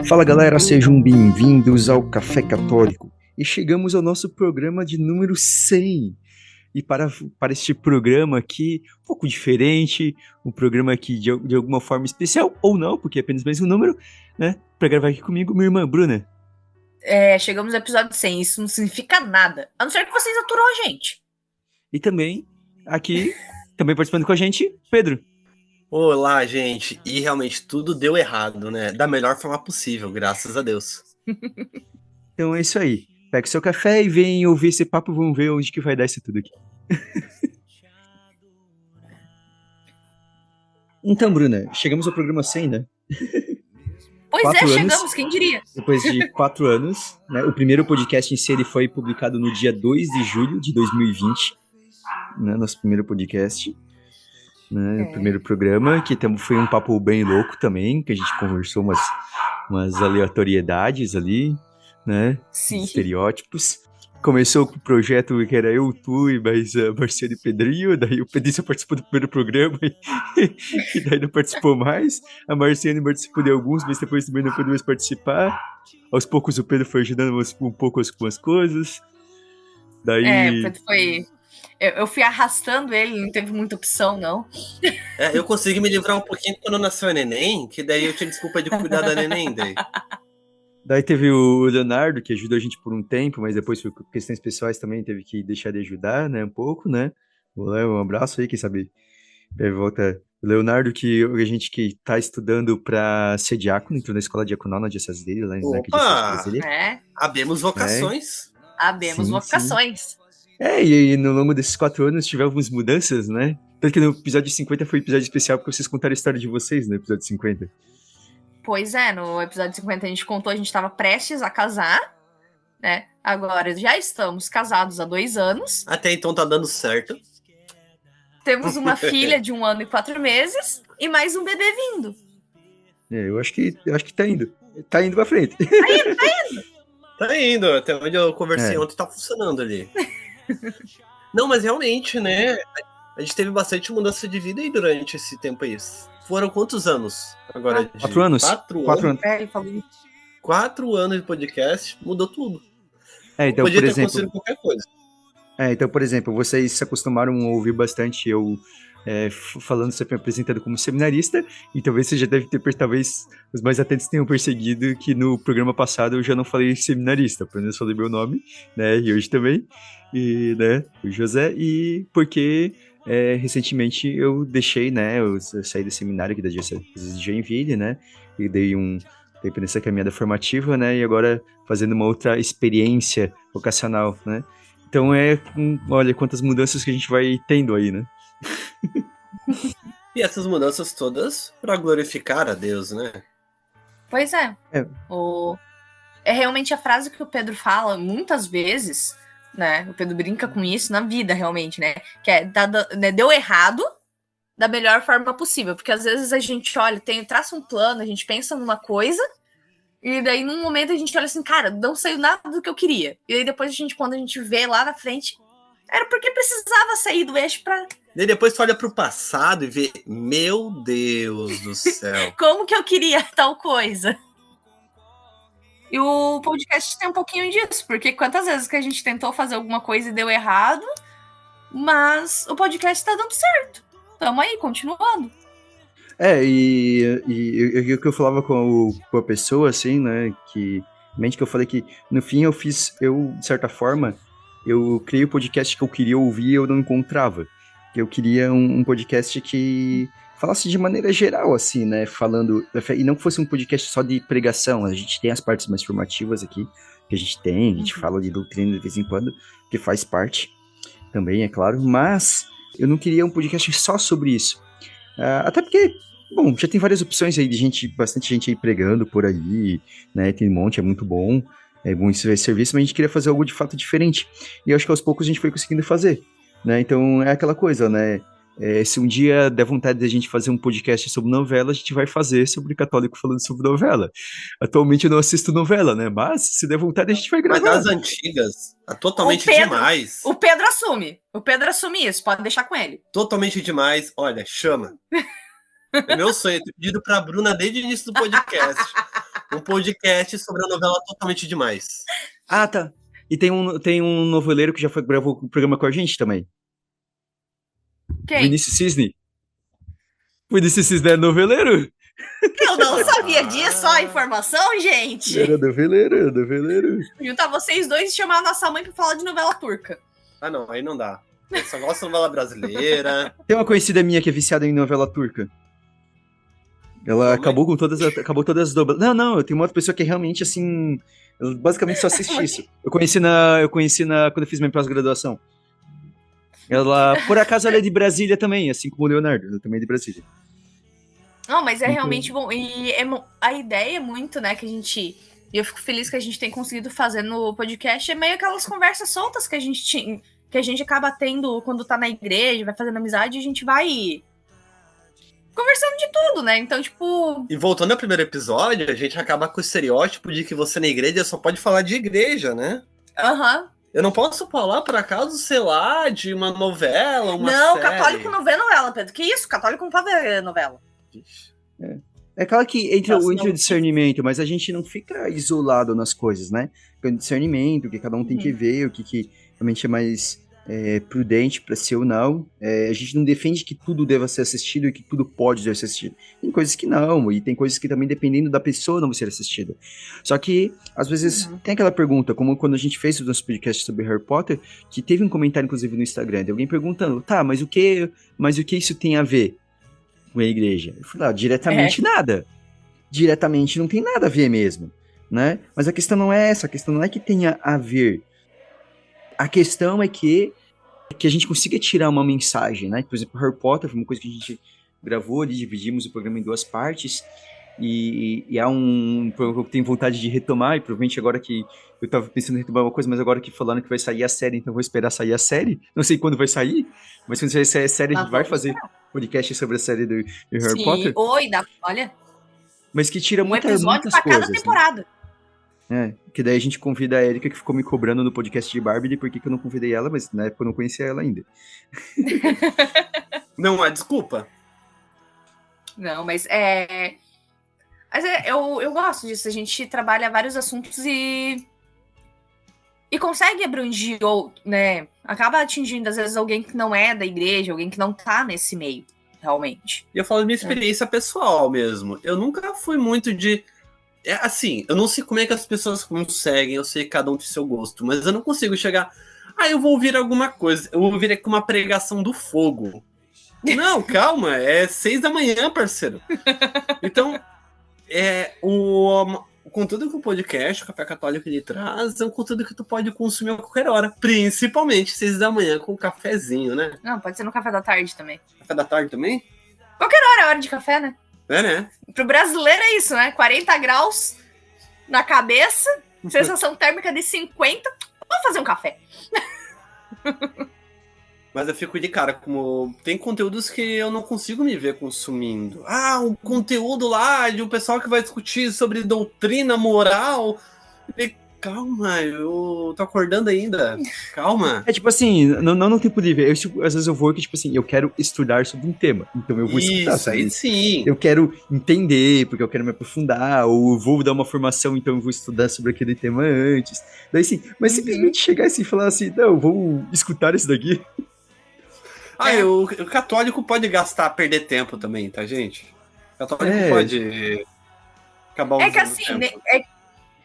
Fala galera, sejam bem-vindos ao Café Católico e chegamos ao nosso programa de número 100. E para este programa aqui, um pouco diferente, um programa aqui de alguma forma especial, ou não, porque é apenas mais um número, né? Para gravar aqui comigo, minha irmã Bruna. Chegamos no episódio 100, isso não significa nada, a não ser que vocês aturam a gente. E também, aqui, também participando com a gente, Pedro. Olá, gente, e realmente tudo deu errado, né? Da melhor forma possível, graças a Deus. Então é isso aí, pega o seu café e vem ouvir esse papo, vamos ver onde que vai dar isso tudo aqui. Então, Bruna, chegamos ao programa 100, né? Pois chegamos, quem diria? Depois de 4 anos, né? O primeiro podcast em si ele foi publicado no dia 2 de julho de 2020, né? Nosso primeiro podcast, né? O primeiro programa, que foi um papo bem louco também, que a gente conversou umas aleatoriedades ali, né? Sim. Estereótipos. Começou com o projeto que era eu, tu e mais a Marciana e Pedrinho, daí o Pedrinho só participou do primeiro programa e daí não participou mais. A Marciana participou de alguns, mas depois também não pôde mais participar. Aos poucos o Pedro foi ajudando um pouco com as coisas. Daí... o Pedro foi... Eu fui arrastando ele, não teve muita opção, não. Eu consegui me livrar um pouquinho quando nasceu a neném, que daí eu tinha desculpa de cuidar da neném daí. Daí teve o Leonardo, que ajudou a gente por um tempo, mas depois por questões pessoais também teve que deixar de ajudar, né, um pouco, né? O Léo, um abraço aí, quem sabe volta. O Leonardo, que a gente que tá estudando para ser diácono, entrou na escola diaconal na diocese dele, lá em Brasília. Abemos vocações. Abemos vocações. Sim. E no longo desses 4 anos tivemos mudanças, né? Tanto que no episódio 50 foi um episódio especial porque vocês contaram a história de vocês no episódio 50. Pois no episódio 50 a gente contou, a gente estava prestes a casar, né? Agora já estamos casados há 2 anos. Até então tá dando certo. Temos uma filha de 1 ano e 4 meses e mais um bebê vindo. Eu acho que tá indo. Tá indo pra frente. Tá indo. Até onde eu conversei ontem tá funcionando ali. Não, mas realmente, né? A gente teve bastante mudança de vida aí durante esse tempo aí. Foram quantos anos? Agora, 4 anos. 4 anos. Ele falou. 4 anos de podcast, mudou tudo. Então, podia por ter exemplo, acontecido qualquer coisa. Então, por exemplo, vocês se acostumaram a ouvir bastante eu falando, sempre me apresentando como seminarista, e talvez você já deve ter, talvez os mais atentos tenham percebido que no programa passado eu já não falei seminarista, apenas falei meu nome, né, e hoje também, e, né, o José, e porque recentemente eu deixei, né, eu saí do seminário aqui da Diocese de Joinville, né, e dei um tempo nessa caminhada formativa, né, e agora fazendo uma outra experiência vocacional, né. Então olha quantas mudanças que a gente vai tendo aí, né? E essas mudanças todas para glorificar a Deus, né? Pois é. É realmente a frase que o Pedro fala muitas vezes, né? O Pedro brinca com isso na vida, realmente, né? Que é deu errado da melhor forma possível. Porque às vezes a gente olha, traça um plano, a gente pensa numa coisa, e daí num momento a gente olha assim, cara, não saiu nada do que eu queria. E aí depois quando a gente vê lá na frente, era porque precisava sair do eixo pra... E depois tu olha pro passado e vê, meu Deus do céu. Como que eu queria tal coisa? E o podcast tem um pouquinho disso, porque quantas vezes que a gente tentou fazer alguma coisa e deu errado, mas o podcast tá dando certo. Tamo aí, continuando. E o que eu falava com a pessoa, assim, né, que eu falei que, no fim, eu, de certa forma, eu criei o podcast que eu queria ouvir e eu não encontrava. Eu queria um podcast que falasse de maneira geral, assim, né, falando, e não fosse um podcast só de pregação, a gente tem as partes mais formativas aqui, que a gente fala de doutrina de vez em quando, que faz parte também, é claro, mas eu não queria um podcast só sobre isso. Até porque, bom, já tem várias opções aí de bastante gente aí pregando por aí, né, tem um monte, é muito bom, é bom esse serviço, mas a gente queria fazer algo de fato diferente, e eu acho que aos poucos a gente foi conseguindo fazer, né, então é aquela coisa, né, se um dia der vontade de a gente fazer um podcast sobre novela, a gente vai fazer sobre católico falando sobre novela. Atualmente eu não assisto novela, né, mas se der vontade a gente vai gravar. Mas das antigas, totalmente demais. O Pedro assume isso, pode deixar com ele. Totalmente demais, olha, chama. É meu sonho, ter pedido pra Bruna desde o início do podcast. Um podcast sobre a novela Totalmente Demais. Ah, tá. E tem um noveleiro que já gravou o programa com a gente também. Quem? Vinícius Cisne. Vinícius Cisne é noveleiro? Eu não sabia disso, ó, informação, gente. Era noveleiro. Juntar vocês dois e chamar a nossa mãe pra falar de novela turca. Ah, não, aí não dá. Eu só gosto de novela brasileira. Tem uma conhecida minha que é viciada em novela turca. Ela acabou todas as dobras. Não, eu tenho uma outra pessoa que é realmente assim. Ela basicamente só assiste isso. Eu conheci quando eu fiz minha pós-graduação. Ela, por acaso, ela é de Brasília também, assim como o Leonardo. Ela também é de Brasília. Não, mas é realmente bom. E a ideia é muito, né, que a gente. E eu fico feliz que a gente tem conseguido fazer no podcast. É meio aquelas conversas soltas que a gente tinha. Que a gente acaba tendo quando tá na igreja, vai fazendo amizade, e a gente vai conversando de tudo, né? Então, tipo. E voltando ao primeiro episódio, a gente acaba com o estereótipo de que você na igreja só pode falar de igreja, né? Aham. Eu não posso falar, por acaso, sei lá, de uma novela, uma Não, série. católico não vê novela, Pedro. Que isso? Católico não pode ver novela. É claro que entra o discernimento, mas a gente não fica isolado nas coisas, né? Tem discernimento, que cada um tem que ver, o que realmente é mais prudente para ser ou não. A gente não defende que tudo deva ser assistido e que tudo pode ser assistido. Tem coisas que não, e tem coisas que também, dependendo da pessoa, não vão ser assistidas. Só que, às vezes, tem aquela pergunta, como quando a gente fez o nosso podcast sobre Harry Potter, que teve um comentário, inclusive, no Instagram, de alguém perguntando, tá, mas o que isso tem a ver com a igreja? Eu falei, diretamente nada. Diretamente não tem nada a ver mesmo, né? Mas a questão não é essa, a questão não é que tenha a ver. A questão é que a gente consiga tirar uma mensagem, né? Por exemplo, Harry Potter foi uma coisa que a gente gravou ali, dividimos o programa em 2 partes, e há um programa que eu tenho vontade de retomar, e provavelmente agora que eu tava pensando em retomar uma coisa, mas agora que falaram que vai sair a série, então eu vou esperar sair a série. Não sei quando vai sair, mas quando sair a série, a gente vai fazer podcast sobre a série do Harry Potter. Olha. Mas que tira muitas coisas. Um episódio pra cada temporada. Né? Que daí a gente convida a Erika, que ficou me cobrando no podcast de Barbie, por que eu não convidei ela, mas na época eu não conhecia ela ainda. Não, desculpa. Não, mas eu gosto disso, a gente trabalha vários assuntos e consegue abranger, né, acaba atingindo, às vezes, alguém que não é da igreja, alguém que não tá nesse meio, realmente. E eu falo da minha experiência pessoal mesmo. Eu nunca fui muito de... assim, eu não sei como é que as pessoas conseguem, eu sei que cada um tem seu gosto, mas eu não consigo chegar... eu vou ouvir alguma coisa, eu vou ouvir aqui uma pregação do fogo. Não, calma, é 6 da manhã, parceiro. Então, o conteúdo que o podcast, o Café Católico, ele traz é um conteúdo que tu pode consumir a qualquer hora, principalmente 6 da manhã com um cafezinho, né? Não, pode ser no café da tarde também. Café da tarde também? Qualquer hora é hora de café, né? Né? Pro brasileiro é isso, né? 40 graus na cabeça, sensação térmica de 50. Vamos fazer um café. Mas eu fico de cara, como tem conteúdos que eu não consigo me ver consumindo. Um conteúdo lá de um pessoal que vai discutir sobre doutrina moral. Calma, eu tô acordando ainda. Calma. Tipo assim, não no tempo livre. Às vezes eu vou que, tipo assim, eu quero estudar sobre um tema. Então eu vou escutar sobre isso. Sim. Eu quero entender, porque eu quero me aprofundar. Ou eu vou dar uma formação, então eu vou estudar sobre aquele tema antes. Daí sim, mas simplesmente chegar assim e falar assim, não, vou escutar isso daqui. O católico pode perder tempo também, tá, gente? O católico pode acabar usando assim, tempo.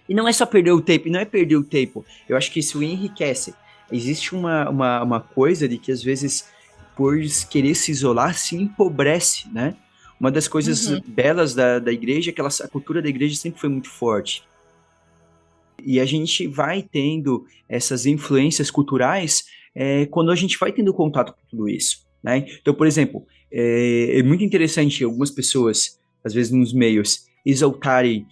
E não é só perder o tempo, não é perder o tempo. Eu acho que isso enriquece. Existe uma coisa de que, às vezes, por querer se isolar, se empobrece, né? Uma das coisas belas da igreja é que a cultura da igreja sempre foi muito forte. E a gente vai tendo essas influências culturais quando a gente vai tendo contato com tudo isso, né? Então, por exemplo, é muito interessante algumas pessoas, às vezes nos meios, exaltarem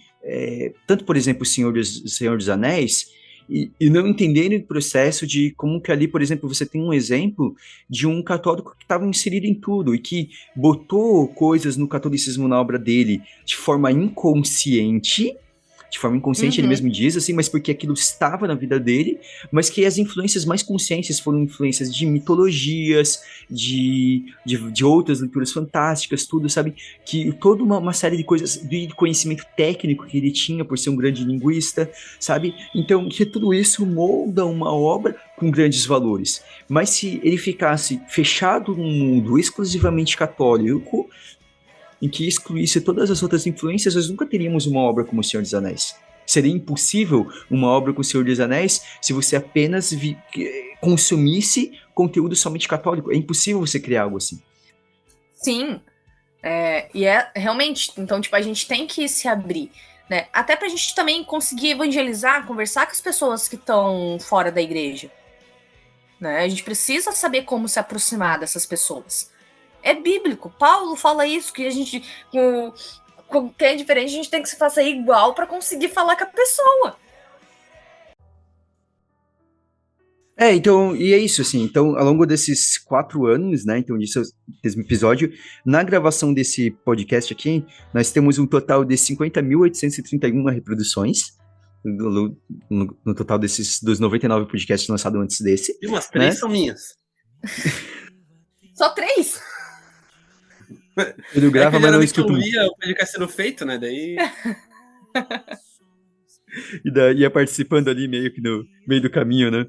tanto, por exemplo, o Senhor dos Anéis, e não entenderem o processo de como que ali, por exemplo, você tem um exemplo de um católico que estava inserido em tudo e que botou coisas no catolicismo na obra dele de forma inconsciente, de forma inconsciente, ele mesmo diz, assim, mas porque aquilo estava na vida dele, mas que as influências mais conscientes foram influências de mitologias, de outras leituras fantásticas, tudo, sabe? Que toda uma série de coisas, de conhecimento técnico que ele tinha por ser um grande linguista, sabe? Então, que tudo isso molda uma obra com grandes valores. Mas se ele ficasse fechado num mundo exclusivamente católico, em que excluísse todas as outras influências, nós nunca teríamos uma obra como O Senhor dos Anéis. Seria impossível uma obra com O Senhor dos Anéis se você apenas consumisse conteúdo somente católico. É impossível você criar algo assim. Sim. E é realmente, então, tipo, a gente tem que se abrir, né? Até pra gente também conseguir evangelizar, conversar com as pessoas que estão fora da igreja. Né? A gente precisa saber como se aproximar dessas pessoas. É bíblico. Paulo fala isso, que a gente, com quem é diferente, a gente tem que se fazer igual para conseguir falar com a pessoa. Então, e é isso, assim, então, ao longo desses 4 anos, né, então, desse episódio, na gravação desse podcast aqui, nós temos um total de 50.831 reproduções, no total dos 99 podcasts lançados antes desse. E umas 3 são minhas. Só 3? Ele grava, mas não escuta. Eu via o podcast sendo feito, né? Daí. E ia participando ali meio que no meio do caminho, né?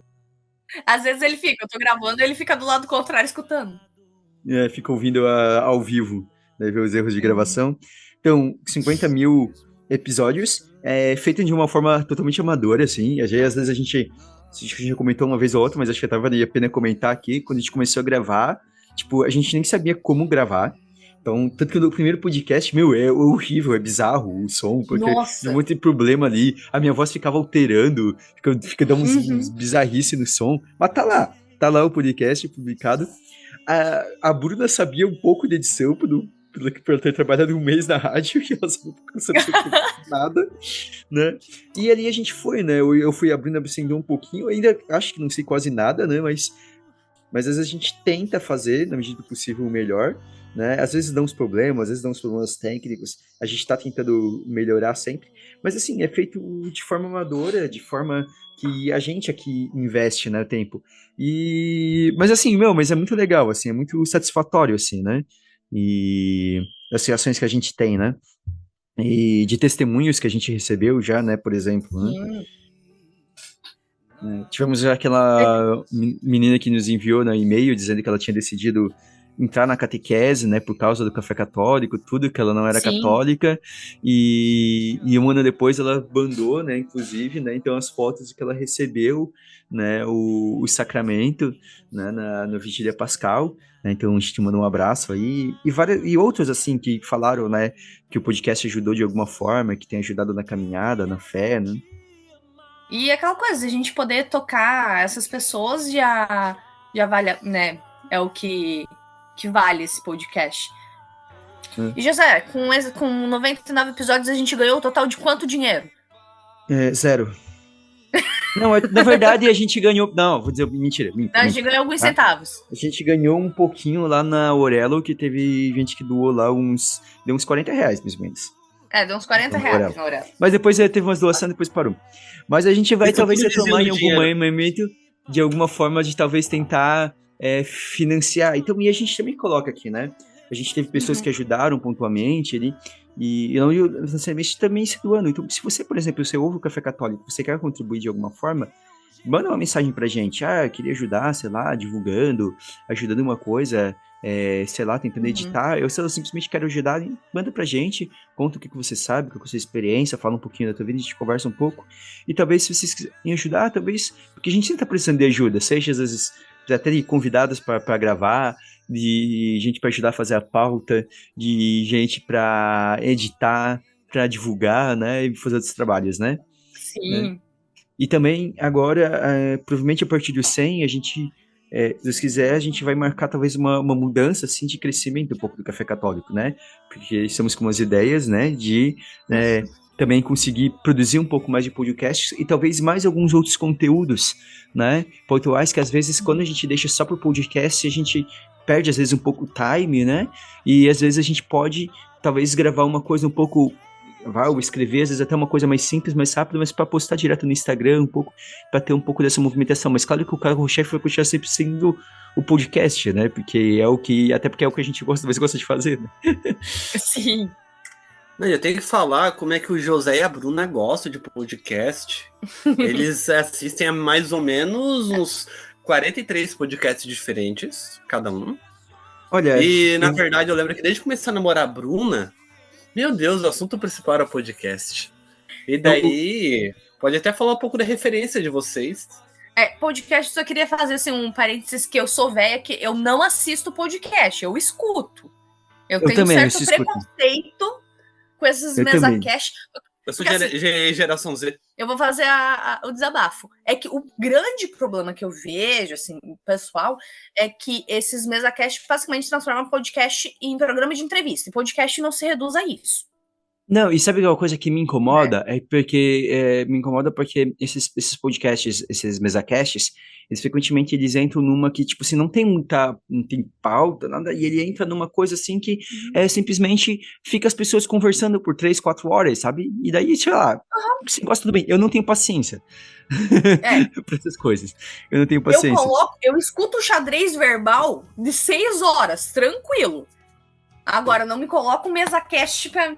Às vezes eu tô gravando e ele fica do lado contrário escutando. Fica ouvindo ao vivo, né, ver os erros de gravação. Então, 50 mil episódios, feito de uma forma totalmente amadora, assim. Às vezes a gente já comentou uma vez ou outra, mas acho que até valia a pena comentar aqui. Quando a gente começou a gravar, tipo, a gente nem sabia como gravar. Então, tanto que no primeiro podcast, é horrível, é bizarro o som, porque tem um monte de problema ali, a minha voz ficava alterando, fica dando uns bizarrices no som, mas tá lá o podcast publicado. A Bruna sabia um pouco de edição, por ter trabalhado um mês na rádio, e ela não sabia nada, né? E ali a gente foi, né? Eu fui, a Bruna aprendeu um pouquinho, ainda acho que não sei quase nada, né? Mas às vezes a gente tenta fazer, na medida do possível, o melhor, né? Às vezes dá uns problemas, técnicos, a gente tá tentando melhorar sempre, mas assim, é feito de forma amadora, de forma que a gente aqui investe, né, tempo. Mas assim, mas é muito legal, assim, é muito satisfatório, assim, né? E as reações que a gente tem, né? E de testemunhos que a gente recebeu já, né, por exemplo, né? Tivemos já aquela menina que nos enviou no e-mail dizendo que ela tinha decidido entrar na catequese, né, por causa do café católico, tudo, que ela não era católica, e um ano depois ela bandou, né, inclusive, né, então as fotos que ela recebeu, né, o sacramento, né, no Vigília Pascal, né, então a gente manda um abraço aí, e outros, assim, que falaram, né, que o podcast ajudou de alguma forma, que tem ajudado na caminhada, na fé, né. E aquela coisa, a gente poder tocar essas pessoas já vale, né, é o que vale esse podcast. E José, com 99 episódios a gente ganhou o total de quanto dinheiro? 0. Não, na verdade a gente ganhou... Não, vou dizer mentira. A gente ganhou alguns centavos. A gente ganhou um pouquinho lá na Orelo, que teve gente que doou lá deu uns 40 reais, mais ou menos. Deu uns 40 reais na Orelo. Mas depois teve umas doações, depois parou. Mas a gente vai talvez retomar em algum momento, de alguma forma, de talvez tentar financiar. Então, e a gente também coloca aqui, né? A gente teve pessoas que ajudaram pontualmente ali, e não necessariamente também se doando. Então, se você, por exemplo, você ouve o Café Católico, você quer contribuir de alguma forma, manda uma mensagem pra gente. Eu queria ajudar, sei lá, divulgando, ajudando uma coisa, sei lá, tentando editar. Eu simplesmente quero ajudar, manda pra gente, conta o que você sabe, qual é a sua experiência, fala um pouquinho da tua vida, a gente conversa um pouco. E talvez, se vocês quiserem ajudar, talvez, porque a gente sempre tá precisando de ajuda, seja às vezes até de convidados para gravar, de gente para ajudar a fazer a pauta, de gente para editar, para divulgar, né, e fazer outros trabalhos, né? Sim. Né? E também, agora, provavelmente a partir do 100, a gente, se Deus quiser, a gente vai marcar talvez uma mudança, assim, de crescimento um pouco do Café Católico, né? Porque estamos com umas ideias, né, de também conseguir produzir um pouco mais de podcasts e talvez mais alguns outros conteúdos, né, pontuais, que às vezes quando a gente deixa só pro podcast, a gente perde às vezes um pouco o time, né, e às vezes a gente pode talvez gravar uma coisa um pouco Vai escrever, às vezes até uma coisa mais simples, mais rápida, mas para postar direto no Instagram, um pouco, para ter um pouco dessa movimentação. Mas claro que o carro-chefe vai continuar sempre sendo o podcast, né? Até porque é o que a gente mais gosta de fazer, né? Sim. Eu tenho que falar como é que o José e a Bruna gostam de podcast. Eles assistem a mais ou menos uns 43 podcasts diferentes, cada um. Olha, e, na verdade, eu lembro que desde começar a namorar a Bruna, meu Deus, o assunto principal era podcast. E daí, pode até falar um pouco da referência de vocês. Podcast, só queria fazer assim, um parênteses que eu sou velha, que eu não assisto podcast, eu escuto. Eu tenho também, um certo preconceito com esses mesa-cast. Eu sou geração Z. Eu vou fazer o desabafo. É que o grande problema que eu vejo, assim, pessoal, é que esses mesa-cast basicamente transformam podcast em programa de entrevista. E podcast não se reduz a isso. Não, e sabe uma coisa que me incomoda? Me incomoda porque esses podcasts, esses mesacasts, eles frequentemente eles entram numa que, tipo assim, não tem pauta, nada, e ele entra numa coisa assim que simplesmente fica as pessoas conversando por 3, 4 horas, sabe? E daí, sei lá, você gosta, tudo bem. Eu não tenho paciência pra essas coisas. Eu não tenho paciência. Eu escuto o xadrez verbal de 6 horas, tranquilo. Agora, não me coloco um mesa-cast pra...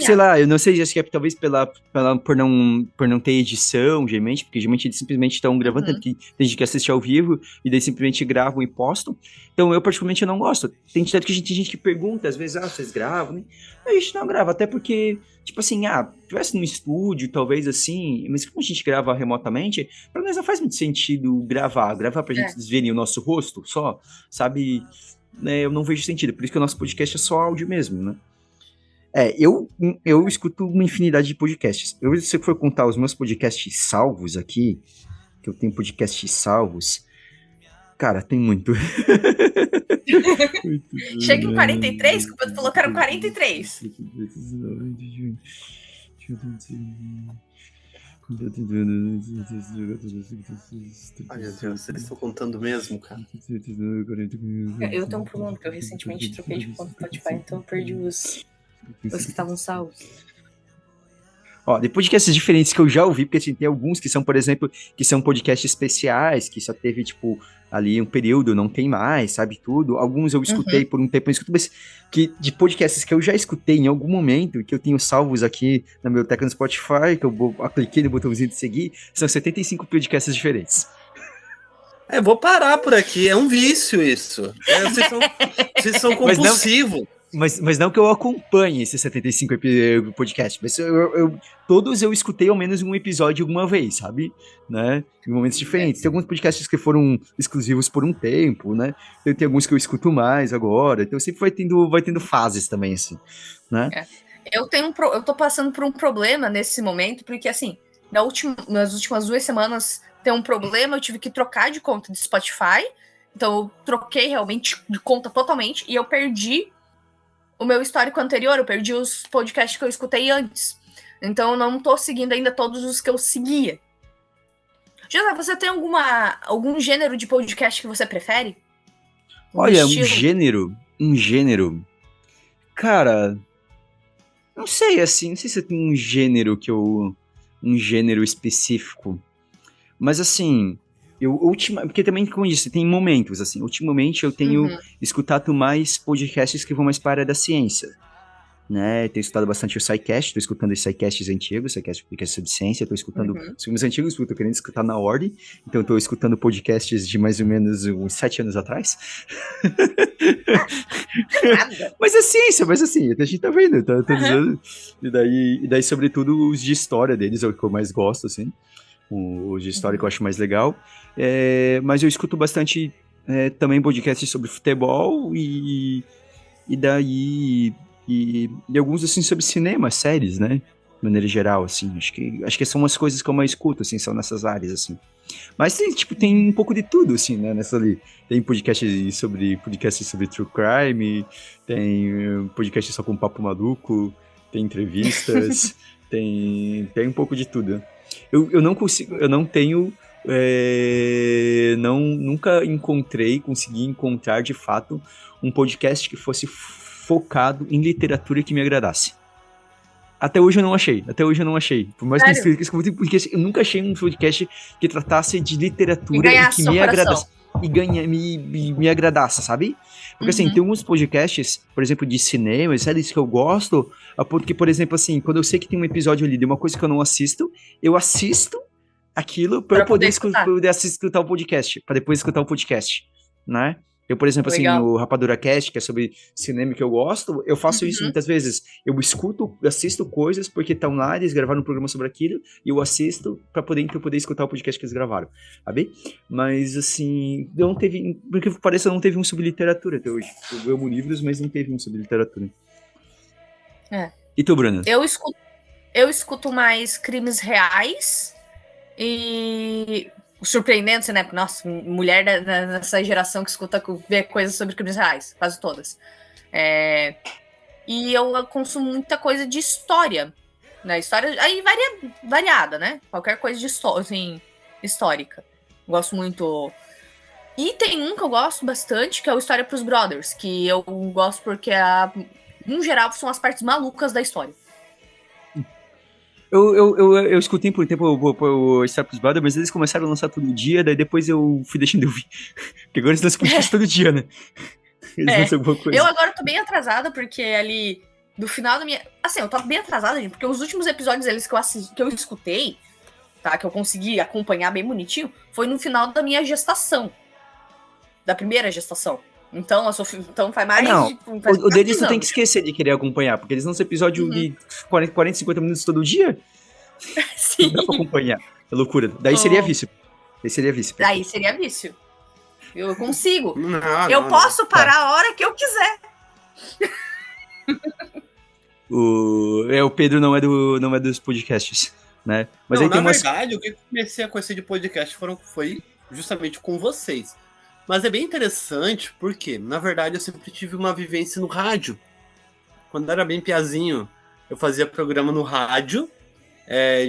sei lá, eu não sei, acho que é talvez por não ter edição, geralmente, porque geralmente eles simplesmente estão gravando, tanto que tem gente que assiste ao vivo, e daí simplesmente gravam e postam. Então eu particularmente não gosto. Tem gente que pergunta, às vezes, vocês gravam, né? A gente não grava, até porque, tipo assim, tivesse no estúdio, talvez assim, mas como a gente grava remotamente, pra nós não faz muito sentido gravar pra gente verem o nosso rosto só, sabe? Eu não vejo sentido, por isso que o nosso podcast é só áudio mesmo, né? Eu escuto uma infinidade de podcasts. Se eu for contar os meus podcasts salvos aqui, que eu tenho podcasts salvos, cara, tem muito. Chega em 43, que o Pedro falou que eram 43. Ai, meu Deus, eles estão contando mesmo, cara. Eu tenho um problema, porque eu recentemente troquei de conta no Spotify, então eu perdi os que estavam salvos. De podcasts diferentes que eu já ouvi, porque assim, tem alguns que são, por exemplo, que são podcasts especiais, que só teve, tipo, ali um período, não tem mais, sabe, tudo. Alguns eu escutei por um tempo, mas que de podcasts que eu já escutei em algum momento, que eu tenho salvos aqui na meu biblioteca no Spotify, que eu cliquei no botãozinho de seguir, são 75 podcasts diferentes. Vou parar por aqui, é um vício isso. Vocês são compulsivos. Mas não que eu acompanhe esses 75 podcasts, mas todos eu escutei ao menos um episódio alguma vez, sabe? Né? Em momentos diferentes. Tem alguns podcasts que foram exclusivos por um tempo, né? Tem alguns que eu escuto mais agora, então sempre vai tendo fases também, assim, né? Eu tô passando por um problema nesse momento, porque assim, nas últimas 2 semanas tem um problema, eu tive que trocar de conta de Spotify, então eu troquei realmente de conta totalmente, e eu perdi o meu histórico anterior, eu perdi os podcasts que eu escutei antes. Então eu não tô seguindo ainda todos os que eu seguia. José, você tem algum gênero de podcast que você prefere? Olha, um gênero. Cara, não sei, assim, não sei se tem um gênero um gênero específico. Mas assim, porque também, como eu disse, tem momentos, assim, ultimamente eu tenho escutado mais podcasts que vão mais para a área da ciência, né, tenho escutado bastante o SciCast, tô escutando os SciCasts antigos, SciCast podcast sobre ciência, tô escutando os filmes antigos, tô querendo escutar na ordem, então tô escutando podcasts de mais ou menos uns 7 anos atrás. Mas é ciência, a gente tá vendo, tá dizendo, e daí, sobretudo, os de história deles é o que eu mais gosto, assim. O de história que eu acho mais legal, mas eu escuto bastante também podcasts sobre futebol e alguns assim sobre cinema, séries, né, de maneira geral, assim, acho que são umas coisas que eu mais escuto, assim, são nessas áreas, assim, mas tem um pouco de tudo, assim, né, nessa ali, tem podcasts sobre true crime, tem podcast só com papo maluco, tem entrevistas, tem um pouco de tudo. Eu não consigo, eu não tenho, nunca consegui encontrar de fato um podcast que fosse focado em literatura que me agradasse. Até hoje eu não achei. Por mais que Sério? eu escute podcast, eu nunca achei um podcast que tratasse de E literatura e ganhar que seu me coração. agradasse. Me agradasse, sabe? Porque assim, tem alguns podcasts, por exemplo, de cinema, séries que eu gosto, a ponto que, por exemplo, assim, quando eu sei que tem um episódio ali de uma coisa que eu não assisto, eu assisto aquilo pra eu Pra poder poder escutar. escutar o podcast, pra depois escutar o podcast, né? Eu, por exemplo, assim, Legal. o Rapadura Cast, que é sobre cinema que eu gosto, eu faço isso muitas vezes. Eu assisto coisas porque estão lá, eles gravaram um programa sobre aquilo, e eu assisto pra poder, então, poder escutar o podcast que eles gravaram, sabe? Mas, assim, não teve, porque parece, não teve um sobre literatura até hoje. Eu amo livros, mas não teve um sobre literatura. É. E tu, Bruna? Eu escuto mais crimes reais e surpreendentes, né? Nossa, mulher dessa geração que escuta vê coisas sobre crimes reais, quase todas. E eu consumo muita coisa de história, né? História aí variada, né? Qualquer coisa de história, assim, histórica. Gosto muito. E tem um que eu gosto bastante, que é o História pros Brothers, que eu gosto porque, em geral, são as partes malucas da história. Eu escutei por um tempo o Star Plus Brothers, mas eles começaram a lançar todo dia, daí depois eu fui deixando de ouvir. Porque agora eles lançam podcast todo dia, né? Eles lançam alguma coisa. Eu agora tô bem atrasada, porque ali, do final da minha... Assim, eu tô bem atrasada, gente, porque os últimos episódios eles que eu escutei, tá? Que eu consegui acompanhar bem bonitinho, foi no final da minha gestação. Da primeira gestação. Então, então faz mais Não, de... Faz o deles tu anos. tem que esquecer de querer acompanhar, porque eles lançam episódio de 40, 50 minutos todo dia. Sim. Não dá pra acompanhar. É loucura. Daí seria vício. Daí seria vício. Eu consigo. Eu posso parar a hora que eu quiser. O Pedro não é dos podcasts, né? Mas aí tem na verdade, o que eu comecei a conhecer de podcast foi justamente com vocês. Mas é bem interessante porque, na verdade, eu sempre tive uma vivência no rádio. Quando eu era bem piazinho, eu fazia programa no rádio,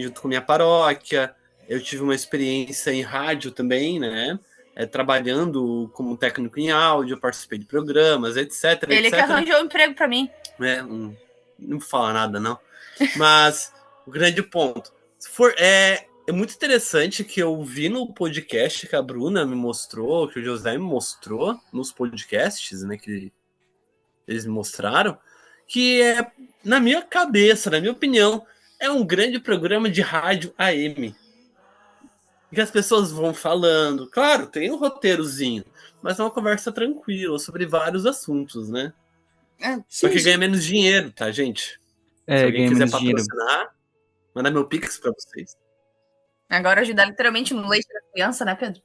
junto com minha paróquia. Eu tive uma experiência em rádio também, né? Trabalhando como técnico em áudio, eu participei de programas, etc. Ele etc. que arranjou um emprego pra mim. Não vou falar nada, não. Mas o grande ponto. É muito interessante que eu vi no podcast que a Bruna me mostrou, que o José me mostrou nos podcasts, né? Que eles me mostraram, que na minha cabeça, na minha opinião, é um grande programa de rádio AM. Que as pessoas vão falando. Claro, tem um roteirozinho, mas é uma conversa tranquila sobre vários assuntos, né? Só que ganha menos dinheiro, tá, gente? Se alguém quiser patrocinar, manda meu Pix pra vocês. Agora ajudar literalmente no leite da criança, né, Pedro?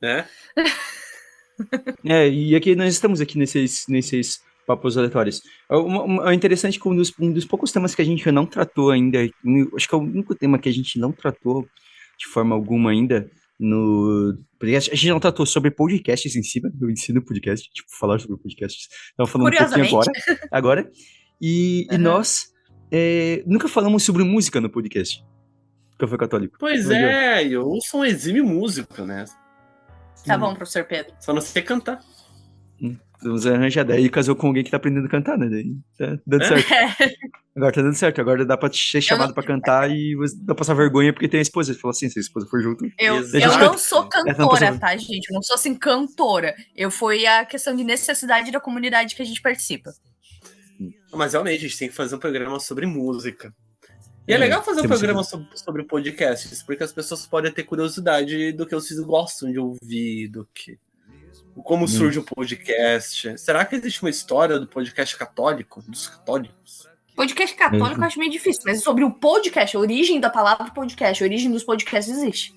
E aqui nós estamos aqui nesses papos aleatórios. É interessante que um dos poucos temas que a gente não tratou ainda, acho que é o único tema que a gente não tratou de forma alguma ainda no podcast. A gente não tratou sobre podcasts em si, do ensino podcast, tipo, falar sobre podcasts. Estamos falando um pouquinho agora. E nós nunca falamos sobre música no podcast. Café Católico. Pois eu sou um exímio músico, né? Tá bom, professor Pedro. Só não sei cantar. Vamos arranjar. Daí casou com alguém que tá aprendendo a cantar, né? Daí tá dando certo. Agora tá dando certo. Agora dá pra ser chamado pra cantar e dá pra passar vergonha porque tem a esposa. Ele falou assim, se a esposa for junto... Eu não sou cantora, tá, gente? Eu não sou assim cantora. Foi a questão de necessidade da comunidade que a gente participa. Mas realmente, a gente tem que fazer um programa sobre música. E é legal fazer um programa sobre podcasts, porque as pessoas podem ter curiosidade do que vocês gostam de ouvir, como surge o podcast. Será que existe uma história do podcast católico, dos católicos? Podcast católico eu acho meio difícil, mas sobre o podcast, a origem da palavra podcast, a origem dos podcasts existe.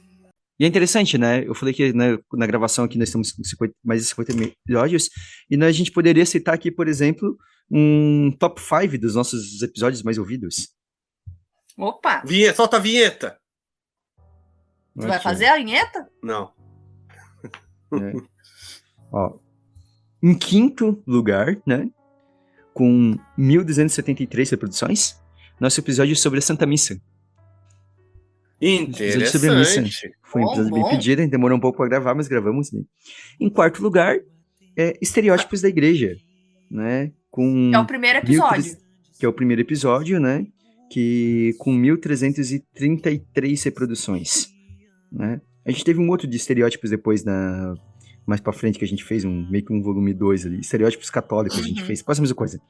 E é interessante, né? Eu falei que na gravação aqui nós estamos com mais de 50 episódios, e a gente poderia citar aqui, por exemplo, um top 5 dos nossos episódios mais ouvidos. Opa! Solta a vinheta! Você vai fazer a vinheta? Não. Ó, em quinto lugar, né? Com 1.273 reproduções, nosso episódio sobre a Santa Missa. Interessante. Sobre a missa. Foi um episódio bem pedido, a gente demorou um pouco para gravar, mas gravamos. Né? Em quarto lugar, estereótipos da igreja, né? É o primeiro episódio. Que é o primeiro episódio, né? que com 1.333 reproduções, né? A gente teve um outro de estereótipos depois, mais pra frente, que a gente fez meio que um volume 2 ali. Estereótipos católicos, a gente fez quase a mesma coisa.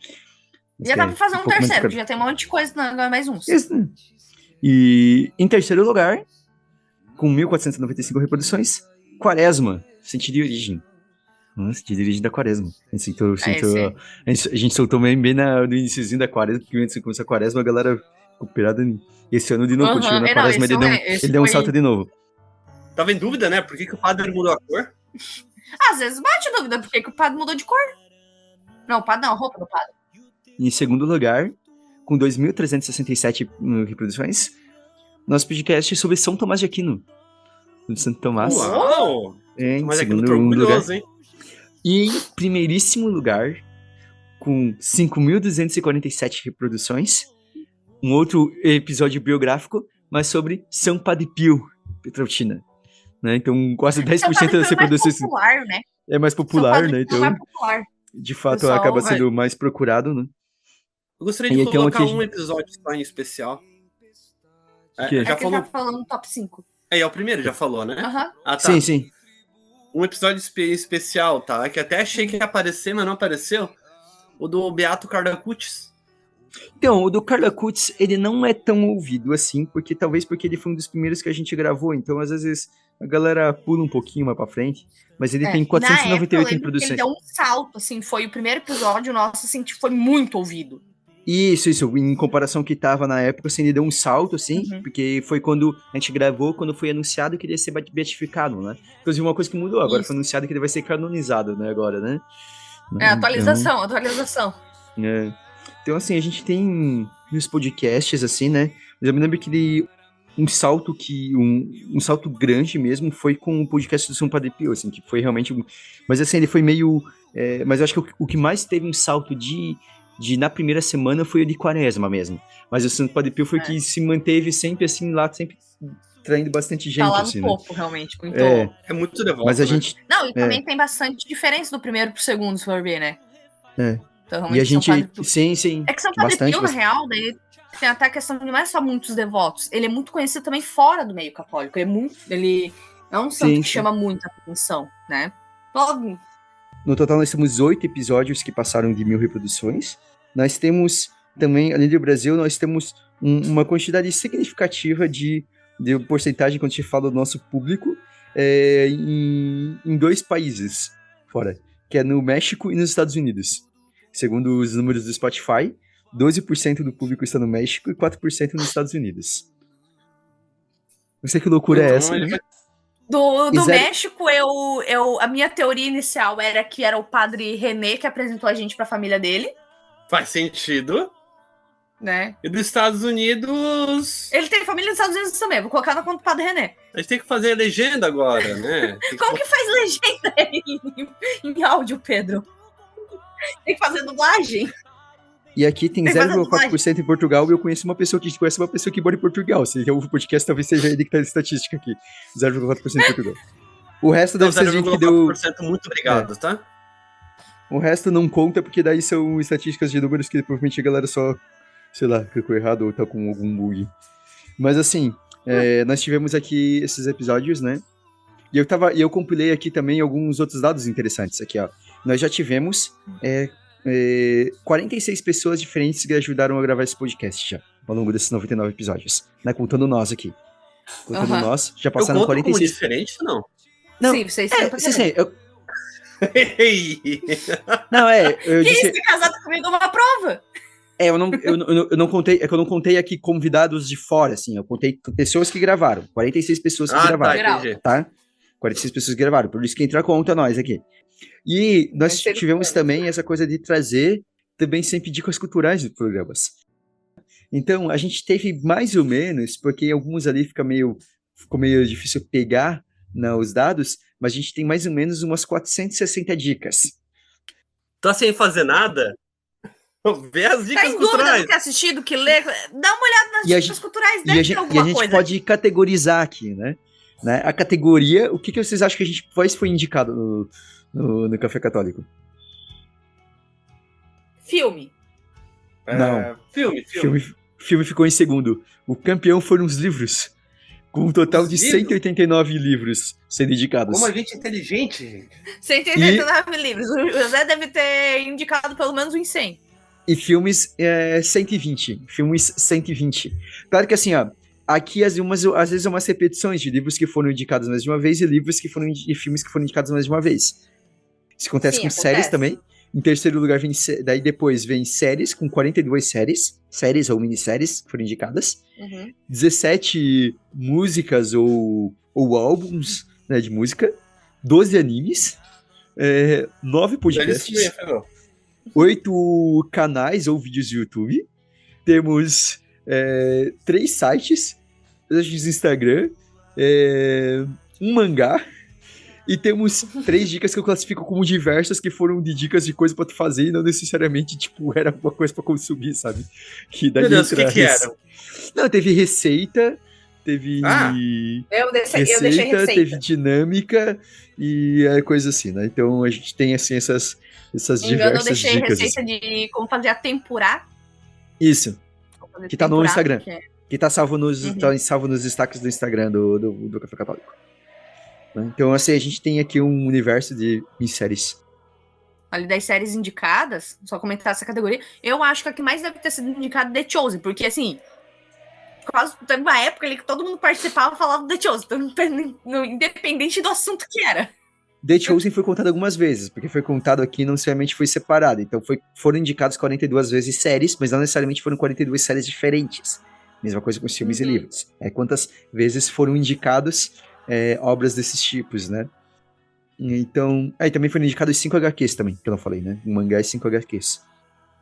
Já dá pra fazer um terceiro, que já tem um monte de coisa, não é mais uns. Isso, né? E em terceiro lugar, com 1.495 reproduções, Quaresma, Sentido e Origem. Nossa, Sentido e Origem da Quaresma. A gente soltou bem no iniciozinho da Quaresma, porque antes de começar a Quaresma, a galera ficou pirada. Esse ano de novo, continua na Quaresma, ele deu um salto de novo. Tava em dúvida, né? Por que o padre mudou a cor? Às vezes bate dúvida, por que o padre mudou de cor? Não, o padre não, a roupa do padre. Em segundo lugar, com 2.367 reproduções, nosso podcast sobre São Tomás de Aquino. De Santo Tomás. Uau! Em segundo lugar. Hein? E em primeiríssimo lugar, com 5.247 reproduções, um outro episódio biográfico, mas sobre São Padre Pio, Petrautina. Né? Então, quase 10% das reproduções... É mais popular, né? É mais popular, né? Então, mais popular. De fato, acaba sendo mais procurado, né? Eu gostaria de colocar um episódio só em especial. Já falando no top 5. É o primeiro, já falou, né? Uhum. Tá. Sim. Um episódio especial, tá? Que até achei que ia aparecer, mas não apareceu. O do Beato Carlo Acutis. Então, o do Carlo Acutis, ele não é tão ouvido assim, porque ele foi um dos primeiros que a gente gravou, então às vezes a galera pula um pouquinho mais pra frente, mas ele tem 498 reproduções. Ele deu um salto, assim, foi o primeiro episódio nosso, assim, que foi muito ouvido. Isso, em comparação que tava na época, assim, ele deu um salto, assim, porque foi quando a gente gravou, quando foi anunciado que ele ia ser beatificado, né? Inclusive, uma coisa que mudou, agora foi anunciado que ele vai ser canonizado, né, agora, né? Atualização. É. Então, assim, a gente tem nos podcasts, assim, né? Mas eu me lembro que um salto grande mesmo foi com o podcast do São Padre Pio, assim, que foi realmente... Mas, assim, ele foi meio... mas eu acho que o que mais teve um salto na primeira semana foi o de Quaresma mesmo. Mas o Santo Padre Pio foi que se manteve sempre, assim, lá, sempre traindo bastante gente, tá lá no assim, topo, realmente. Muito... É muito devoto, mas a gente... Não, e também tem bastante diferença do primeiro pro segundo, se for ver, né? Então, e a gente... Sim. É que São Padre Pio, na real, daí tem até a questão de não é só muitos devotos. Ele é muito conhecido também fora do meio católico. Ele é um santo que chama muita atenção, né? Logo... No total, nós temos 8 episódios que passaram de 1.000 reproduções. Nós temos também, além do Brasil, nós temos uma quantidade significativa de porcentagem, quando a gente fala do nosso público, em 2 países fora, que é no México e nos Estados Unidos. Segundo os números do Spotify, 12% do público está no México e 4% nos Estados Unidos. Não sei que loucura é essa, né? Do México, a minha teoria inicial era que era o padre René que apresentou a gente pra família dele. Faz sentido. Né? E dos Estados Unidos... Ele tem família nos Estados Unidos também, vou colocar na conta do padre René. A gente tem que fazer legenda agora, né? Como que faz legenda em áudio, Pedro? Tem que fazer dublagem. E aqui tem 0,4% em Portugal, e eu conheço uma pessoa que mora em Portugal. Se ouve o podcast, talvez seja ele que tá na estatística aqui. 0,4% em Portugal. O resto deve ser gente que deu... 0,4%, muito obrigado, tá? O resto não conta, porque daí são estatísticas de números que provavelmente a galera só, sei lá, clicou errado ou tá com algum bug. Mas assim, nós tivemos aqui esses episódios, né? E eu compilei aqui também alguns outros dados interessantes aqui, ó. Nós já tivemos 46 pessoas diferentes que ajudaram a gravar esse podcast já, ao longo desses 99 episódios, né? Contando nós aqui. Contando nós, já passaram 46... como diferente, não? Não, sim, vocês sim, Não, eu Quem disse... se casado comigo é uma prova. Eu não contei, é que eu não contei aqui convidados de fora, assim, eu contei pessoas que gravaram, 46 pessoas que gravaram, tá? 46 pessoas que gravaram, por isso que entra a conta nós aqui. E nós tivemos também essa coisa de trazer também sempre dicas culturais dos programas. Então, a gente teve mais ou menos, porque alguns ali ficou meio difícil pegar os dados, mas a gente tem mais ou menos umas 460 dicas. Tá sem fazer nada? Vê as dicas tá em culturais. Dúvida do que assistir, do que ler, dá uma olhada nas dicas culturais, deve ter alguma coisa. E a gente pode categorizar aqui, né? A categoria, o que vocês acham que a gente foi indicado no Café Católico? Filme. Não. Filme. O filme ficou em segundo. O campeão foram os livros. Com um total de 189 livros sendo indicados. Como a gente é inteligente, gente. 189 livros. O José deve ter indicado pelo menos uns 100. E filmes 120. Filmes 120. Claro que assim, ó. Aqui, às vezes, umas repetições de livros que foram indicados mais de uma vez e filmes que foram indicados mais de uma vez. Isso acontece com séries também. Em terceiro lugar, daí depois vem séries, com 42 séries ou minisséries que foram indicadas. 17 músicas ou álbuns, né, de música. 12 animes. 9 podcasts. 8 canais ou vídeos do YouTube. Temos 3 sites, 2 Instagram, um mangá. E temos 3 dicas que eu classifico como diversas, que foram de dicas de coisa pra tu fazer e não necessariamente, tipo, era uma coisa pra consumir, sabe? Que daí Meu Deus, o que eram? Não, teve receita, teve eu deixei receita, teve dinâmica e coisa assim, né? Então a gente tem, assim, essas diversas eu deixei dicas. Receita de como fazer a tempurá. Isso. Que tá no Instagram. Que tá salvo nos, tá salvo nos destaques do Instagram do Café Católico. Então, assim, a gente tem aqui um universo de séries. Ali das séries indicadas, só comentar essa categoria, eu acho que a que mais deve ter sido indicada é The Chosen, porque, assim, quase teve uma época ali que todo mundo participava e falava The Chosen, então, independente do assunto que era. The Chosen foi contado algumas vezes, porque foi contado aqui não necessariamente foi separado. Então, foram indicados 42 vezes séries, mas não necessariamente foram 42 séries diferentes. Mesma coisa com os filmes e livros. Quantas vezes foram indicados obras desses tipos, né? Então, aí também foram indicados 5 HQs também, que eu não falei, né? Um mangá e 5 HQs.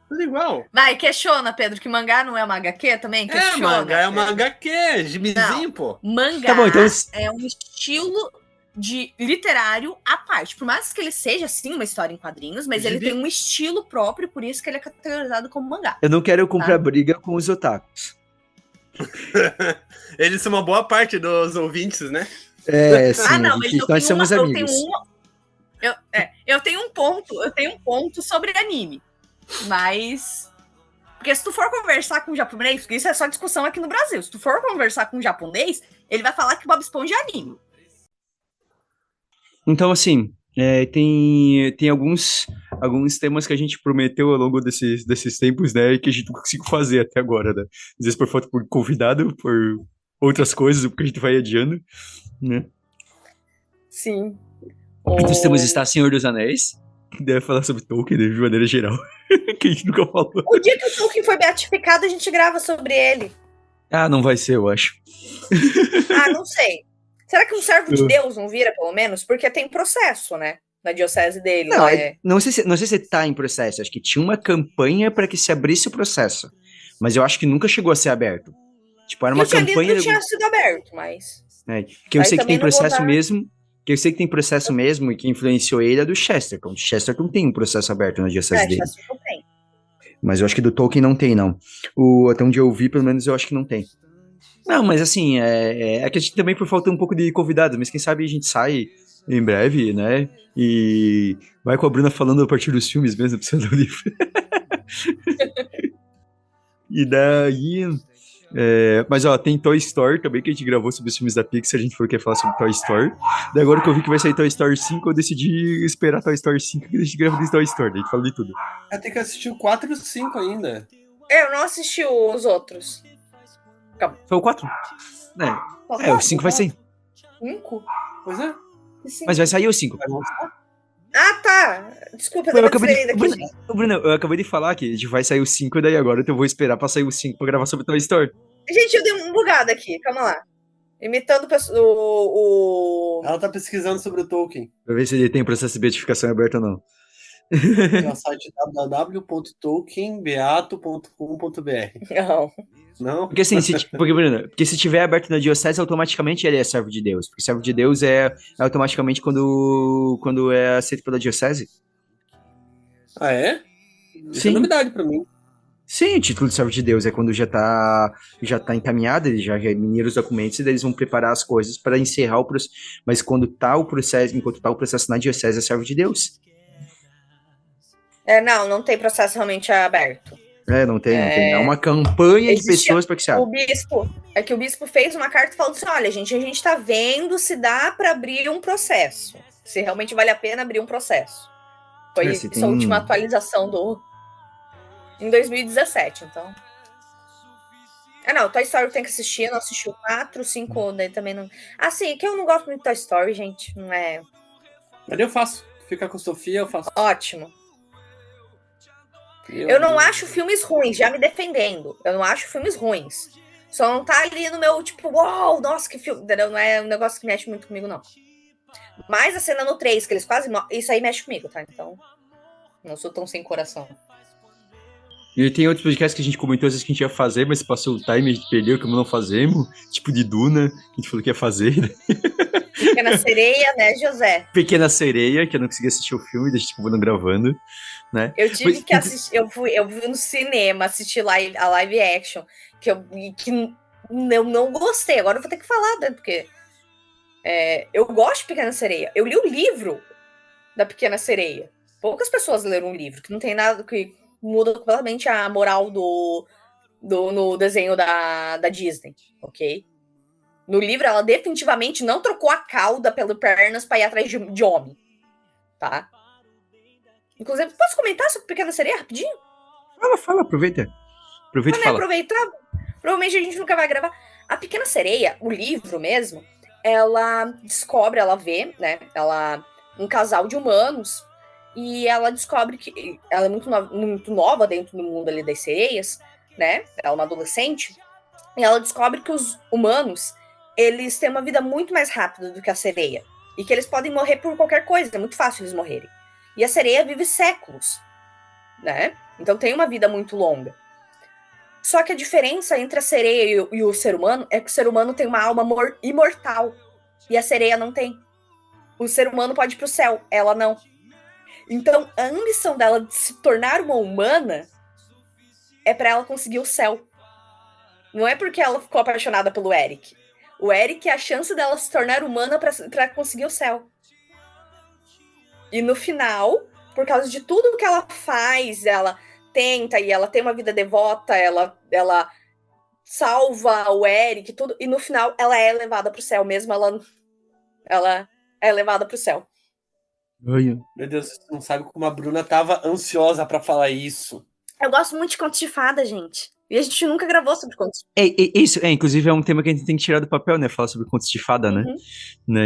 Tudo igual. Vai, questiona, Pedro, que mangá não é uma HQ também? Questiona, mangá é uma HQ, gibizinho, pô. Mangá tá bom, então... é um estilo de literário à parte. Por mais que ele seja, sim, uma história em quadrinhos, mas ele tem um estilo próprio, por isso que ele é categorizado como mangá. Eu não quero comprar briga com os otakus. Eles são uma boa parte dos ouvintes, né? Sim, não, nós somos amigos. Eu tenho um ponto sobre anime. Mas... Porque se tu for conversar com um japonês, porque isso é só discussão aqui no Brasil, se tu for conversar com um japonês, ele vai falar que Bob Esponja é anime. Então, assim, tem alguns temas que a gente prometeu ao longo desses tempos, né, e que a gente não conseguiu fazer até agora, né? Às vezes por falta de convidado, por outras coisas, porque a gente vai adiando, né? Sim. Nós temos Senhor dos Anéis, que deve falar sobre Tolkien, de maneira geral, que a gente nunca falou. O dia que o Tolkien foi beatificado, a gente grava sobre ele. Não vai ser, eu acho. Não sei. Será que um servo de Deus não vira, pelo menos? Porque tem processo, né? Na diocese dele. Não sei se tá em processo. Acho que tinha uma campanha para que se abrisse o processo. Mas eu acho que nunca chegou a ser aberto. Tipo, era uma campanha... que tinha sido aberto, mas... que eu sei que tem processo mesmo... Que eu sei que tem processo mesmo e que influenciou ele é do Chesterton. O Chesterton tem um processo aberto na diocese dele. Chesterton tem. Mas eu acho que do Tolkien não tem, não. Até onde eu vi, pelo menos, eu acho que não tem. Não, mas assim, que a gente também por falta um pouco de convidados, mas quem sabe a gente sai em breve, né? E vai com a Bruna falando a partir dos filmes mesmo, precisando do livro. E daí... mas tem Toy Story também, que a gente gravou sobre os filmes da Pixar, a gente falou que ia falar sobre Toy Story. Daí agora que eu vi que vai sair Toy Story 5, eu decidi esperar Toy Story 5 e a gente grava de Toy Story, daí a gente fala de tudo. Eu tenho que assistir o 4 e o 5 ainda. Eu não assisti os outros. Foi o 4? O 5 vai sair. 5? Pois é. Mas vai sair o 5. Tá. Desculpa, eu acabei de falar que a gente vai sair o 5, e daí agora eu vou esperar pra sair o 5 pra gravar sobre Toy Story. Gente, eu dei um bugado aqui, calma lá. Imitando o... Ela tá pesquisando sobre o Tolkien. Pra ver se ele tem processo de beatificação aberto ou não. Tem o site www.tolkienbeato.com.br. Não? Porque assim, porque se tiver aberto na diocese, automaticamente ele é servo de Deus. Porque servo de Deus é automaticamente quando é aceito pela diocese. Ah, é? Isso é novidade pra mim. Sim, o título de servo de Deus é quando já tá encaminhado, eles já miniram os documentos e daí eles vão preparar as coisas para encerrar o processo. Mas enquanto tá o processo na diocese, é servo de Deus. Não tem processo realmente aberto. Não tem. É uma campanha de pessoas para que se abra. O bispo fez uma carta falando assim, olha, gente, a gente tá vendo se dá para abrir um processo. Se realmente vale a pena abrir um processo. Foi essa última atualização em 2017, então. Não, Toy Story tem que assistir, eu não assisti o 4, 5, daí também não. Assim, que eu não gosto muito de Toy Story, gente, não é. Mas eu faço. Fica com Sofia, eu faço. Ótimo. Eu não acho filmes ruins, já me defendendo. Eu não acho filmes ruins. Só não tá ali no meu, tipo, uau, nossa, que filme. Não é um negócio que mexe muito comigo, não. Mas a cena no 3, que eles quase isso aí mexe comigo, tá? Então, não sou tão sem coração. E tem outros podcasts que a gente comentou às vezes que a gente ia fazer, mas passou o time, a gente perdeu, como não fazemos. Tipo de Duna, que a gente falou que ia fazer. Pequena Sereia, né, José? Pequena Sereia, que eu não consegui assistir o filme, deixa tipo não gravando, né? Eu tive que assistir, eu fui no cinema assistir a live action, que eu não gostei. Agora eu vou ter que falar, né, porque eu gosto de Pequena Sereia. Eu li o livro da Pequena Sereia. Poucas pessoas leram um livro, que não tem nada que muda completamente a moral no desenho da Disney, ok? No livro, ela definitivamente não trocou a cauda pelas pernas para ir atrás de homem, tá? Inclusive, posso comentar sobre Pequena Sereia rapidinho? Fala, aproveita. Aproveita e fala. Aproveitar. Provavelmente a gente nunca vai gravar. A Pequena Sereia, o livro mesmo, ela descobre, ela vê, né? Um casal de humanos e ela descobre que ela é muito nova dentro do mundo ali das sereias, né? Ela é uma adolescente. E ela descobre que os humanos, eles têm uma vida muito mais rápida do que a sereia. E que eles podem morrer por qualquer coisa, é muito fácil eles morrerem. E a sereia vive séculos, né? Então tem uma vida muito longa. Só que a diferença entre a sereia e o ser humano é que o ser humano tem uma alma imortal. E a sereia não tem. O ser humano pode ir pro céu, ela não. Então a ambição dela de se tornar uma humana é para ela conseguir o céu. Não é porque ela ficou apaixonada pelo Eric. O Eric é a chance dela se tornar humana para conseguir o céu. E no final, por causa de tudo que ela faz, ela tenta e ela tem uma vida devota, ela salva o Eric, tudo, e no final ela é levada pro céu mesmo, ela é levada pro céu. Meu Deus, você não sabe como a Bruna tava ansiosa para falar isso. Eu gosto muito de contos de fada, gente. E a gente nunca gravou sobre contos de fada. Isso, inclusive é um tema que a gente tem que tirar do papel, né? Falar sobre contos de fada, né?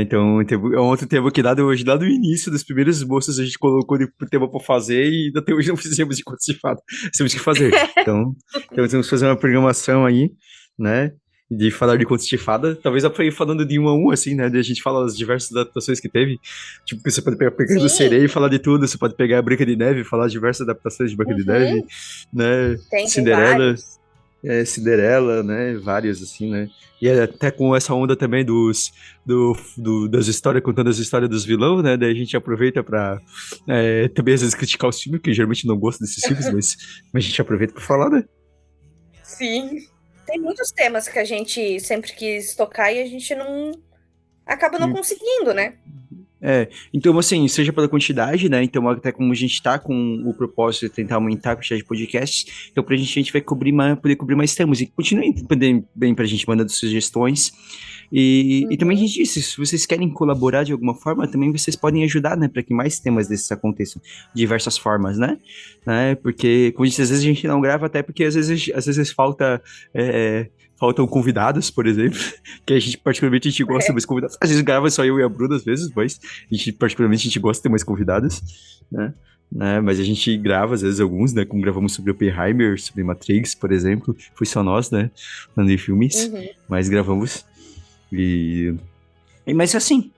Então, é um outro tema que lá do início, dos primeiros esboços, a gente colocou o tema pra fazer e até hoje não fizemos de contos de fada. Temos que fazer. Então temos que fazer uma programação aí, né? De falar de contos de fada, talvez eu ir falando de um a um, assim, né? A gente fala as diversas adaptações que teve. Tipo, você pode pegar Pequena Sereia e falar de tudo, você pode pegar a Branca de Neve e falar as diversas adaptações de Branca de Neve, né? Tem Cinderela. Cinderela, né? Várias, assim, né? E até com essa onda também das histórias, contando as histórias dos vilões, né? Daí a gente aproveita pra também às vezes criticar os filmes, que geralmente não gosto desses filmes, mas a gente aproveita pra falar, né? Sim. Tem muitos temas que a gente sempre quis tocar e a gente acaba não conseguindo, né? Então assim, seja pela quantidade, né, então até como a gente tá com o propósito de tentar aumentar a quantidade de podcasts, então a gente vai poder cobrir mais temas, e continuem bem pra gente mandando sugestões, e também a gente disse, se vocês querem colaborar de alguma forma, também vocês podem ajudar, né, para que mais temas desses aconteçam, de diversas formas, né, porque, como eu disse, às vezes a gente não grava até porque às vezes faltam convidados, por exemplo, que a gente particularmente gosta mais convidados. Às vezes grava só eu e a Bruna, às vezes, mas a gente gosta de ter mais convidados, né? Mas a gente grava, às vezes, alguns, né? Como gravamos sobre Oppenheimer, sobre Matrix, por exemplo. Foi só nós, né? Falando em filmes, mas gravamos. Mas assim...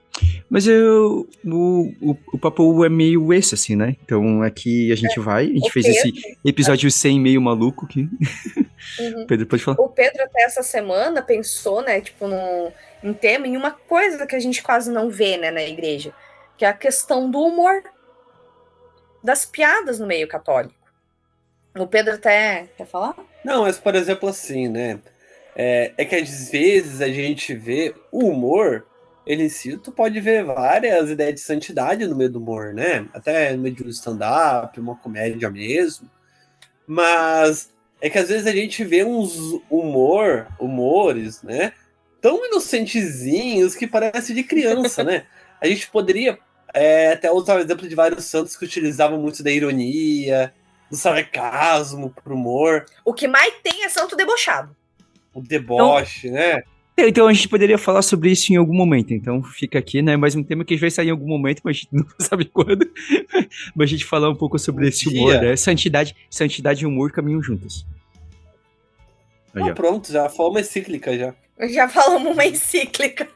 Mas o papo é meio esse, assim, né? Então aqui a gente a gente fez esse episódio 100 meio maluco aqui. Pedro, pode falar. O Pedro até essa semana pensou, né, tipo, em tema, em uma coisa que a gente quase não vê, né, na igreja, que é a questão do humor, das piadas no meio católico. O Pedro até quer falar? Não, mas por exemplo assim, né, é que às vezes a gente vê o humor... Ele em si, tu pode ver várias ideias de santidade no meio do humor, né? Até no meio de um stand-up, uma comédia mesmo. Mas é que às vezes a gente vê uns humores, né? Tão inocentezinhos que parece de criança, né? A gente poderia até usar o exemplo de vários santos que utilizavam muito da ironia, do sarcasmo pro humor. O que mais tem é santo debochado. O deboche, né? Então a gente poderia falar sobre isso em algum momento. Então fica aqui, né? Mais um tema que vai sair em algum momento, mas a gente não sabe quando. Mas a gente falar um pouco sobre esse humor, né? Santidade e humor caminham juntas. Aí, pronto, já foi uma encíclica já. Já falamos uma encíclica.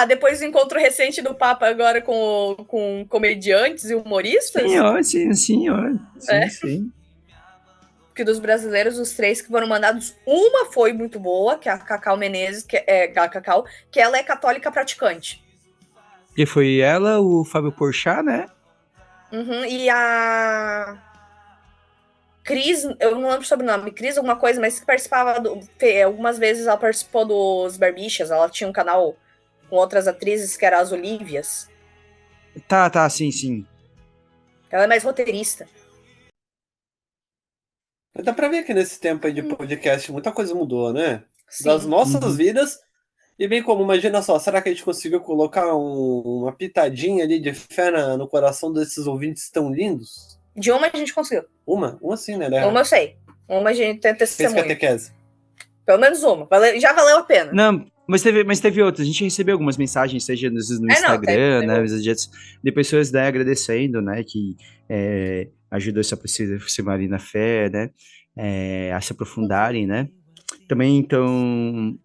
Depois do encontro recente do Papa agora com comediantes e humoristas? Sim. Que dos brasileiros, os 3 que foram mandados, uma foi muito boa, que é a Cacau Menezes, que ela é católica praticante. E foi ela, o Fábio Porchat, né? Uhum, e a Cris, eu não lembro sobre o nome, Cris alguma coisa, mas que participava algumas vezes ela participou dos Barbichas, ela tinha um canal com outras atrizes que eram as Olívias. Tá, sim. Ela é mais roteirista. Dá pra ver que nesse tempo aí de podcast muita coisa mudou, né? Sim. Das nossas vidas. E bem como, imagina só, será que a gente conseguiu colocar uma pitadinha ali de fé no coração desses ouvintes tão lindos? De uma a gente conseguiu. Uma sim, né? Uma eu sei. Uma a gente tem testemunho. Fez catequese. Pelo menos uma. Já valeu a pena. Não, mas teve outras. A gente recebeu algumas mensagens, seja no Instagram, né? De pessoas, né, agradecendo, né? Que ajudou a se aproximarem na fé, né? A se aprofundarem, né? Também, então,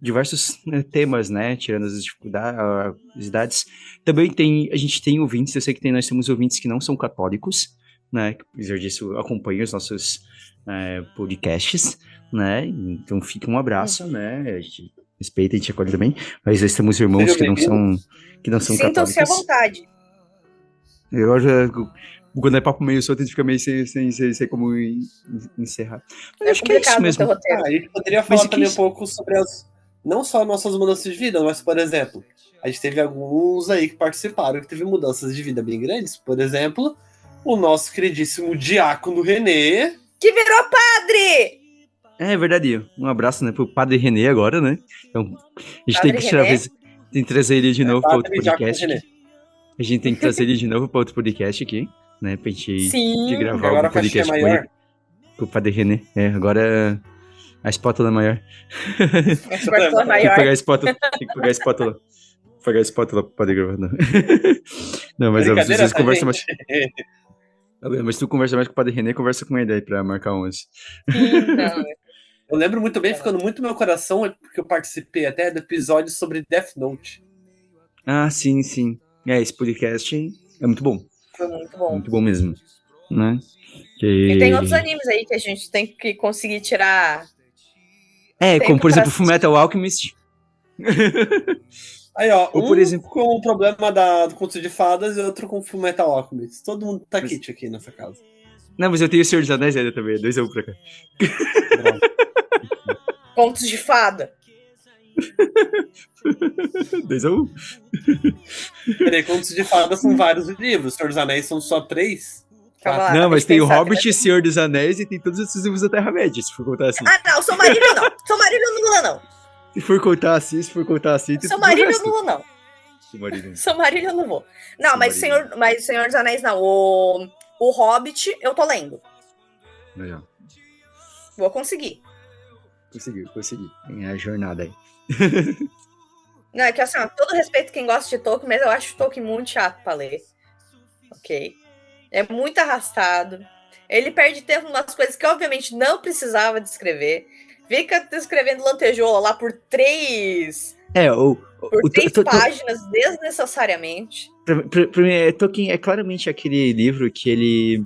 diversos, né, temas, né? Tirando as dificuldades. Também a gente tem ouvintes, eu sei que nós temos ouvintes que não são católicos, né? Apesar disso, acompanham os nossos podcasts, né? Então fica um abraço, né? A gente respeita, a gente acolhe também, mas nós temos irmãos que não são católicos. Sintam-se à vontade. Quando é papo meio solto, a gente fica meio sem como encerrar. Mas acho que é isso mesmo. A gente poderia falar também um pouco sobre não só nossas mudanças de vida, mas, por exemplo, a gente teve alguns aí que participaram, que teve mudanças de vida bem grandes. Por exemplo, o nosso queridíssimo diácono Renê, que virou padre! É verdade. Um abraço, né, pro Padre Renê agora, né? Então, a gente tem que trazer ele de novo para outro podcast. A gente tem que trazer ele de novo para outro podcast aqui, né? Pra gente gravar agora um podcast com ele. Com o Padre Renê. Agora a espátula é maior. A espátula é maior. Tem que pegar a espátula. Pegar a espátula pro Padre gravar, não. Não, mas vocês conversam mais. Mas tu conversa mais com o Padre Renê, conversa com ele aí pra marcar 11. Não. Eu lembro muito bem, ficando muito no meu coração, porque eu participei até do episódio sobre Death Note. Sim. Esse podcast é muito bom. Foi muito bom. Muito bom mesmo. Né? E tem outros animes aí que a gente tem que conseguir tirar. Como por exemplo, Fullmetal Alchemist. Aí, ó, ou por exemplo, com o problema do Conto de Fadas e outro com Fullmetal Alchemist. Todo mundo tá kit aqui nessa casa. Não, mas eu tenho o Senhor dos Anéis ainda também. 2-1 pra cá. Contos de fada. 2-1? Peraí, Contos de Fadas são vários livros. Senhor dos Anéis são só 3. Lá, não, mas tem o Hobbit, Senhor dos Anéis e tem todos esses livros da Terra-média, se for contar assim. Não, São Marílio não. São Marílio não vou não. Se for contar assim. São Marílio eu não vou não. São Marílio eu não vou. Não, mas Senhor dos Anéis não. O Hobbit eu tô lendo. Legal. Vou conseguir. Consegui. Tem a jornada aí. Não, é que assim, todo respeito quem gosta de Tolkien, mas eu acho Tolkien muito chato pra ler. Ok? É muito arrastado. Ele perde tempo em umas coisas que obviamente não precisava de escrever. Fica escrevendo lantejoula lá por 3 páginas desnecessariamente. Pra mim, Tolkien é claramente aquele livro que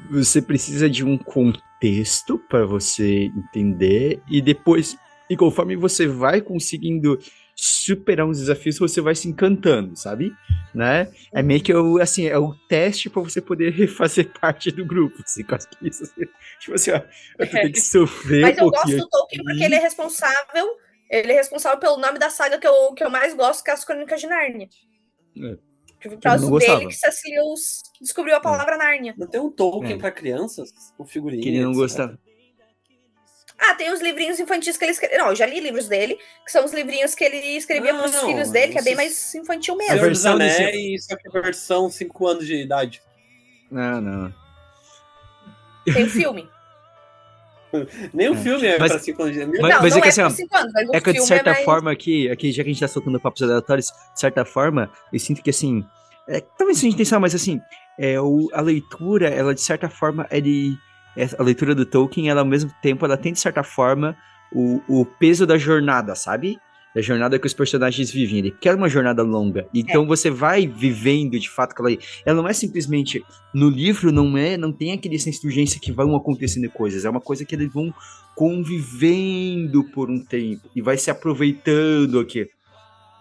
você precisa de um contexto para você entender e conforme você vai conseguindo superar uns desafios, você vai se encantando, sabe? Né? É meio que é o teste para você poder fazer parte do grupo, assim, quase que isso. Assim. Tipo assim, tu tem que sofrer Mas eu gosto do Tolkien porque ele é responsável pelo nome da saga que eu mais gosto, que é as Crônicas de Nárnia. Que foi por causa dele que C.S. Lewis descobriu a palavra Nárnia. Não tem um Tolkien pra crianças? Com figurinha? Que ele não gostava. Tem os livrinhos infantis que ele escreveu. Não, eu já li livros dele, que são os livrinhos que ele escrevia pros filhos dele, que é bem mais infantil mesmo. A versão Anéis, só que a versão 5 anos de idade. Não. Tem o filme. Nem o filme é pra 5 anos de idade. Mas é que assim, 5 anos, mas é que de certa mais... forma aqui, já que a gente tá soltando papos aleatórios, de certa forma, eu sinto que assim, talvez sem intenção, mas assim, a leitura, ela de certa forma, a leitura do Tolkien, ela ao mesmo tempo, ela tem de certa forma o peso da jornada, sabe? Da jornada que os personagens vivem. Ele quer uma jornada longa. Então você vai vivendo de fato aquela. Ela não é simplesmente. No livro não tem aquele senso de urgência que vão acontecendo coisas. É uma coisa que eles vão convivendo por um tempo e vai se aproveitando aqui.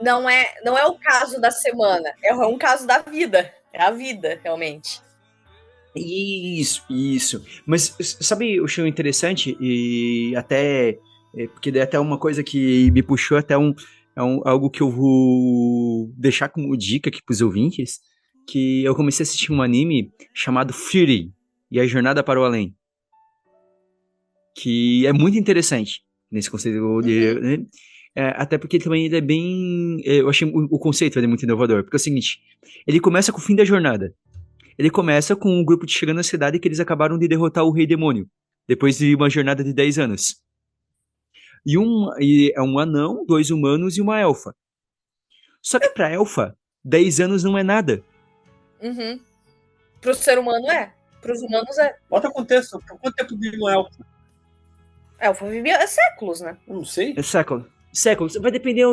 Não é o caso da semana, é um caso da vida. É a vida, realmente. Isso. Mas sabe o show interessante? E até. Porque daí até uma coisa que me puxou até algo que eu vou deixar como dica aqui pros ouvintes. Que eu comecei a assistir um anime chamado Fury e a Jornada para o Além. Que é muito interessante nesse conceito de. Até porque também ele é bem. Eu achei o conceito dele muito inovador. Porque é o seguinte: ele começa com o fim da jornada. Ele começa com um grupo chegando na cidade que eles acabaram de derrotar o Rei Demônio, depois de uma jornada de 10 anos. E é um anão, 2 humanos e uma elfa. Só que pra elfa, 10 anos não é nada. Pro ser humano pros humanos é. Bota contexto, por quanto tempo vive uma elfa? Elfa vivia séculos, né? Eu não sei. É séculos. Vai depender,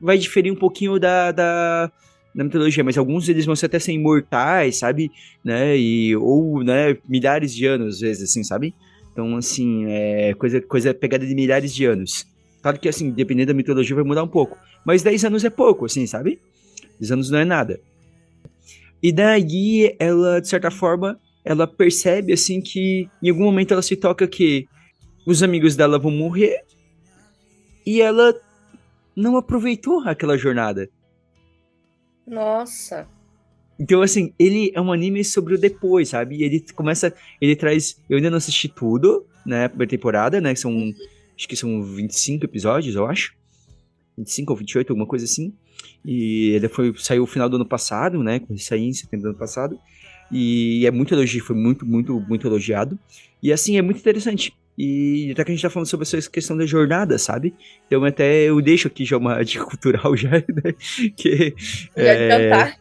vai diferir um pouquinho da mitologia, mas alguns eles vão ser até ser imortais, sabe? Né? Ou, né, milhares de anos, às vezes, assim, sabe? Então, assim, coisa pegada de milhares de anos. Claro que, assim, dependendo da mitologia vai mudar um pouco. Mas 10 anos é pouco, assim, sabe? 10 anos não é nada. E daí, ela, de certa forma, ela percebe, assim, que em algum momento ela se toca que os amigos dela vão morrer e ela não aproveitou aquela jornada. Nossa. Então, assim, ele é um anime sobre o depois, sabe? E ele traz... Eu ainda não assisti tudo, né? A primeira temporada, né? Acho que são 25 episódios, eu acho. 25 ou 28, alguma coisa assim. E ele saiu no final do ano passado, né? Saiu em setembro do ano passado. E é muito elogio, foi muito, muito, muito elogiado. E, assim, é muito interessante. E até que a gente tá falando sobre essa questão da jornada, sabe? Então até eu deixo aqui já uma dica cultural já, né? Que... jantar.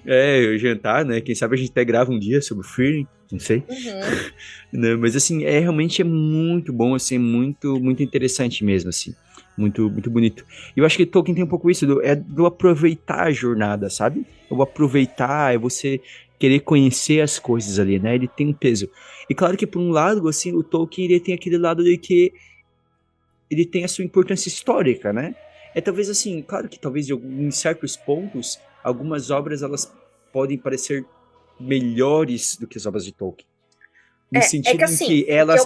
O jantar, né? Quem sabe a gente até grava um dia sobre o Fear, não sei. Não, mas assim, realmente é muito bom, assim, muito, muito interessante mesmo, assim. Muito, muito bonito. E eu acho que Tolkien tem um pouco isso, do aproveitar a jornada, sabe? O aproveitar, é você querer conhecer as coisas ali, né? Ele tem um peso. E claro que por um lado, assim, o Tolkien, ele tem aquele lado de que ele tem a sua importância histórica, né? Talvez assim, claro que talvez em certos pontos, algumas obras, elas podem parecer melhores do que as obras de Tolkien. No sentido assim, em que elas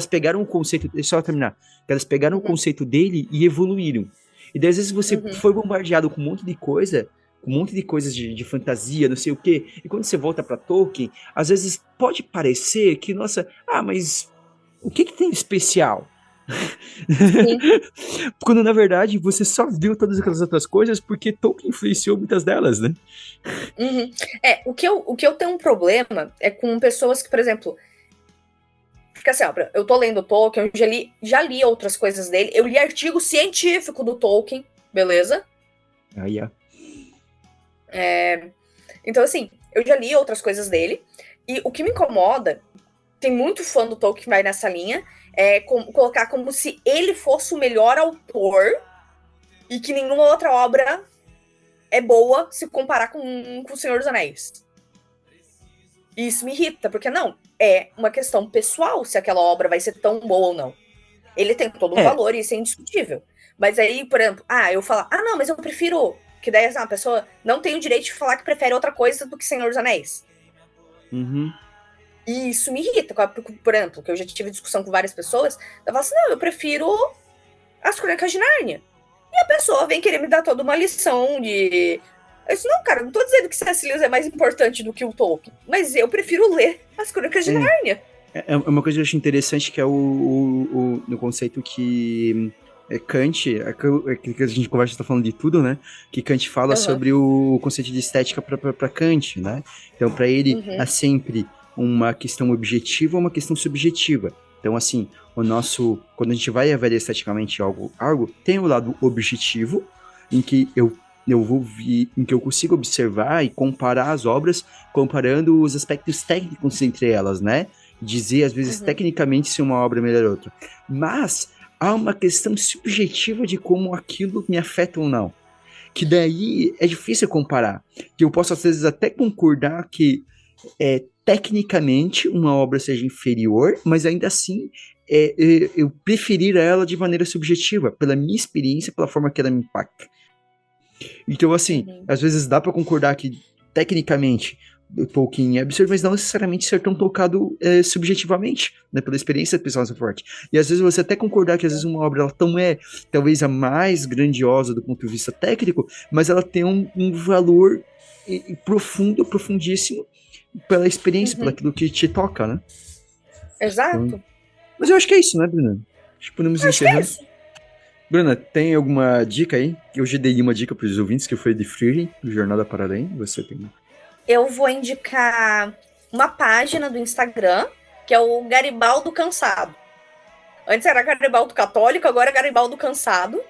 pegaram o conceito, deixa eu terminar, que elas pegaram o conceito dele e evoluíram. E daí, às vezes você foi bombardeado com um monte de coisa, com um monte de coisas de fantasia, não sei o quê, e quando você volta pra Tolkien, às vezes pode parecer que, nossa, mas o que tem de especial? Quando na verdade você só viu todas aquelas outras coisas porque Tolkien influenciou muitas delas, né? O que eu tenho um problema é com pessoas que, por exemplo, porque assim, ó, eu tô lendo Tolkien, eu já li outras coisas dele, eu li artigo científico do Tolkien, beleza? Então assim, eu já li outras coisas dele, e o que me incomoda, tem muito fã do Tolkien que vai nessa linha, colocar como se ele fosse o melhor autor e que nenhuma outra obra é boa se comparar com O Senhor dos Anéis. E isso me irrita, porque não, é uma questão pessoal se aquela obra vai ser tão boa ou não. Ele tem todo o valor e isso é indiscutível. Mas aí, por exemplo, eu falo, não, mas eu prefiro... Que daí a pessoa não tem o direito de falar que prefere outra coisa do que Senhor dos Anéis. E isso me irrita, por exemplo, que eu já tive discussão com várias pessoas, eu falo assim, não, eu prefiro As Crônicas de Nárnia. E a pessoa vem querer me dar toda uma lição de Eu disse, não, cara, não tô dizendo que C.S. Lewis é mais importante do que o Tolkien, mas eu prefiro ler as Crônicas de Nárnia. É uma coisa que eu acho interessante, que é no conceito que Kant, que a gente conversa, tá falando de tudo, né? Que Kant fala sobre o conceito de estética para Kant, né? Então, para ele, é sempre uma questão objetiva ou uma questão subjetiva. Então, assim, quando a gente vai avaliar esteticamente algo tem o lado objetivo, em que eu vou ver, em que eu consigo observar e comparar as obras, comparando os aspectos técnicos entre elas, né? Dizer, às vezes, tecnicamente, se uma obra é melhor ou outra. Mas há uma questão subjetiva de como aquilo me afeta ou não. Que daí é difícil comparar. Que eu posso, às vezes, até concordar que tecnicamente uma obra seja inferior, mas ainda assim eu preferir ela de maneira subjetiva, pela minha experiência, pela forma que ela me impacta. Então, assim, às vezes dá pra concordar que, tecnicamente, o Tolkien é absurdo, mas não necessariamente ser tão tocado subjetivamente, né, pela experiência pessoal forte. E às vezes você até concordar que às vezes uma obra ela não é talvez a mais grandiosa do ponto de vista técnico, mas ela tem um valor profundíssimo pela experiência, pelo aquilo que te toca, né? Exato. Então, mas eu acho que é isso, né, Bruna? Acho que podemos encerrar. Bruna, tem alguma dica aí? Eu já dei uma dica para os ouvintes, que foi de Frieren, Jornada para Além. Você tem? Eu vou indicar uma página do Instagram, que é o Garibaldo Cansado. Antes era Garibaldo Católico, agora é Garibaldo Cansado.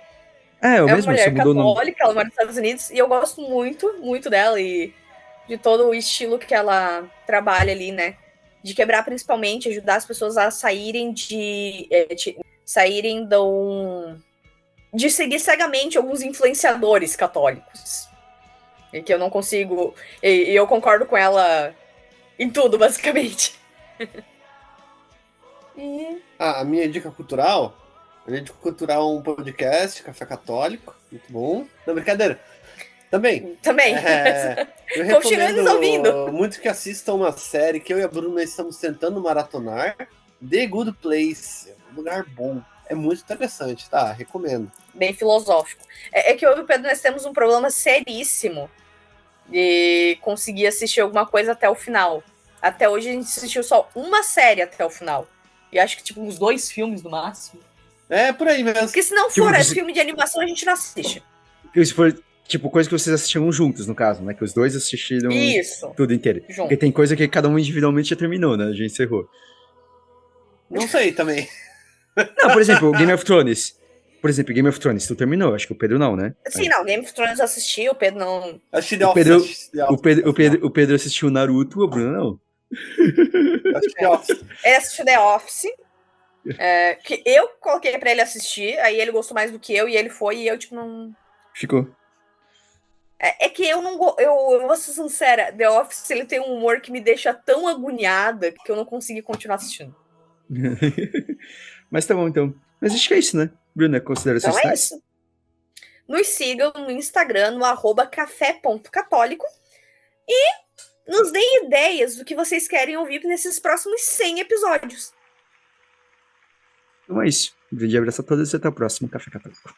É uma mesmo, mulher católica, ela mora nos Estados Unidos, e eu gosto muito, muito dela e de todo o estilo que ela trabalha ali, né? De quebrar, principalmente, ajudar as pessoas a saírem de seguir cegamente alguns influenciadores católicos. E que eu não consigo... E eu concordo com ela em tudo, basicamente. A minha dica cultural... A minha dica cultural é um podcast, Café Católico. Muito bom. Não, brincadeira. Também. Eu recomendo muito que assistam uma série que eu e a Bruna estamos tentando maratonar. The Good Place. Um lugar bom. É muito interessante, tá? Recomendo. Bem filosófico. É que eu e o Pedro, nós temos um problema seríssimo de conseguir assistir alguma coisa até o final. Até hoje a gente assistiu só uma série até o final. E acho que, tipo, uns 2 filmes no máximo. É, por aí mesmo. Porque se não for filme de animação, a gente não assiste. Se for, tipo, coisa que vocês assistiram juntos, no caso, né? Que os dois assistiram tudo inteiro. Junto. Porque tem coisa que cada um individualmente já terminou, né? Já encerrou. Não sei também. Não, por exemplo, Game of Thrones. Por exemplo, Game of Thrones, tu terminou? Acho que o Pedro não, né? Sim, não. Game of Thrones eu assisti, o Pedro não... Assisti O Pedro assistiu Naruto, a Bruna não. Ele assistiu The Office. Que eu coloquei pra ele assistir, aí ele gostou mais do que eu, e ele foi, e eu, tipo, não... Ficou. É que eu não... Eu vou ser sincera, The Office, ele tem um humor que me deixa tão agoniada que eu não consegui continuar assistindo. Mas tá bom, então. Mas acho que é isso, né? Bruna, considerações finais? Isso. Nos sigam no Instagram, no @café.católico, e nos deem ideias do que vocês querem ouvir nesses próximos 100 episódios. Então é isso. Um grande abraço a todos e até o próximo Café Católico.